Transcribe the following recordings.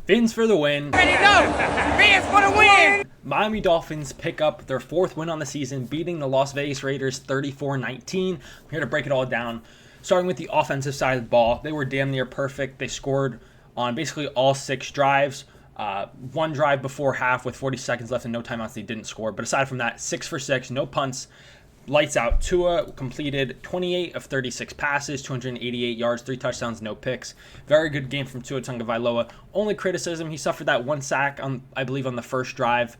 Fins for the win. Ready to go! Fins for the win! Miami Dolphins pick up their 4th win on the season, beating the Las Vegas Raiders 34-19. I'm here to break it all down. Starting with the offensive side of the ball, they were damn near perfect. They scored on basically all 6 drives. One drive before half with 40 seconds left and no timeouts, they didn't score. But aside from that, 6 for 6, no punts. Lights out. Tua completed 28 of 36 passes, 288 yards, 3 touchdowns, no picks. Very good game from Tua Tagovailoa. Only criticism, he suffered that 1 sack, I believe, on the first drive,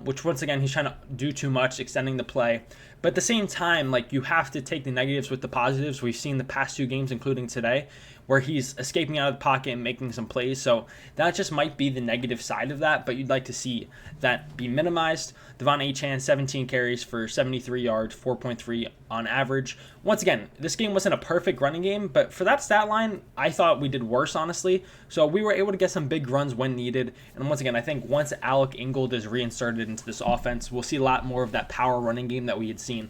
which once again, he's trying to do too much, extending the play. But at the same time, you have to take the negatives with the positives. We've seen the past 2 games, including today, where he's escaping out of the pocket and making some plays. So that just might be the negative side of that, but you'd like to see that be minimized. Devon Achane, 17 carries for 73 yards, 4.3 on average. Once again, this game wasn't a perfect running game, but for that stat line, I thought we did worse, honestly. So we were able to get some big runs when needed. And once again, I think once Alec Ingold is reinserted into this offense, we'll see a lot more of that power running game that we had seen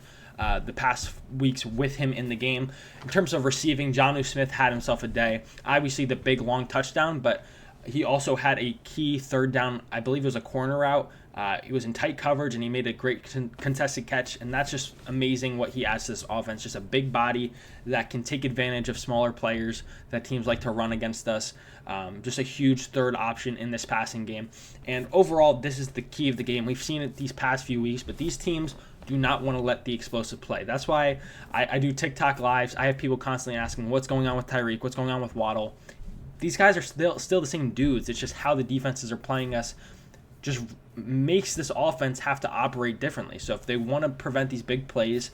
the past weeks with him in the game. In terms of receiving, Jonnu Smith had himself a day. Obviously, the big long touchdown, but he also had a key 3rd down, I believe it was a corner route. He was in tight coverage, and he made a great contested catch, and that's just amazing what he adds to this offense. Just a big body that can take advantage of smaller players that teams like to run against us. Just a huge 3rd option in this passing game. And overall, this is the key of the game. We've seen it these past few weeks, but these teams do not want to let the explosive play. That's why I do TikTok lives. I have people constantly asking, what's going on with Tyreek? What's going on with Waddle? These guys are still the same dudes. It's just how the defenses are playing us just makes this offense have to operate differently. So if they want to prevent these big plays,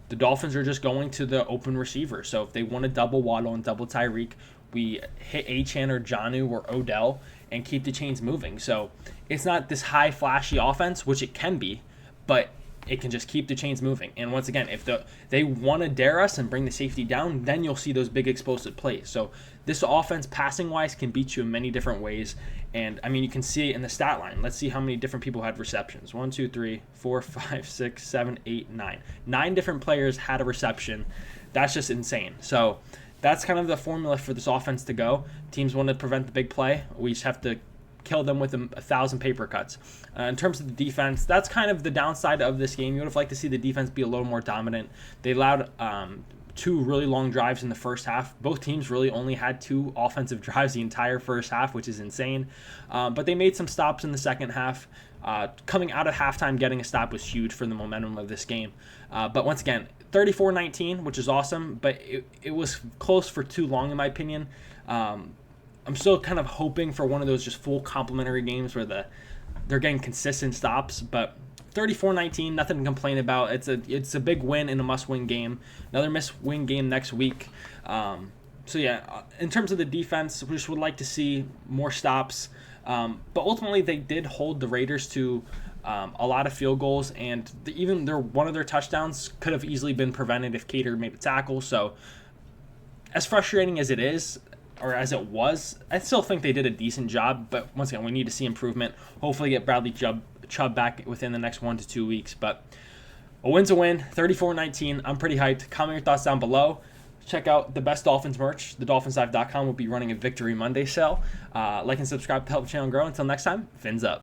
the Dolphins are just going to the open receiver. So if they want to double Waddle and double Tyreek, we hit Achane or Jonnu or Odell and keep the chains moving. So it's not this high flashy offense, which it can be, but it can just keep the chains moving. And once again, if they want to dare us and bring the safety down, then you'll see those big explosive plays. So this offense, passing-wise, can beat you in many different ways. And, I mean, you can see it in the stat line. Let's see how many different people had receptions. 1, 2, 3, 4, 5, 6, 7, 8, 9. 9 different players had a reception. That's just insane. So that's kind of the formula for this offense to go. Teams want to prevent the big play. We just have to kill them with 1,000 paper cuts. In terms of the defense, that's kind of the downside of this game. You would have liked to see the defense be a little more dominant. They allowed 2 really long drives in the first half. Both teams really only had 2 offensive drives the entire first half, which is insane. But they made some stops in the second half. Coming out of halftime, getting a stop was huge for the momentum of this game. But once again, 34-19, which is awesome, but it was close for too long, in my opinion. I'm still kind of hoping for one of those just full complementary games where they're getting consistent stops, but 34-19, nothing to complain about. It's a big win in a must-win game. Another must-win game next week. So yeah, in terms of the defense, we just would like to see more stops. But ultimately, they did hold the Raiders to a lot of field goals, and even one of their touchdowns could have easily been prevented if Cater made a tackle. So as frustrating as it is, or as it was, I still think they did a decent job. But once again, we need to see improvement. Hopefully get Bradley Chubb back within the next 1 to 2 weeks. But a win's a win, 34-19. I'm pretty hyped. Comment your thoughts down below. Check out the best Dolphins merch. TheDolphinsLive.com will be running a Victory Monday sale. Like and subscribe to help the channel grow. Until next time, fins up.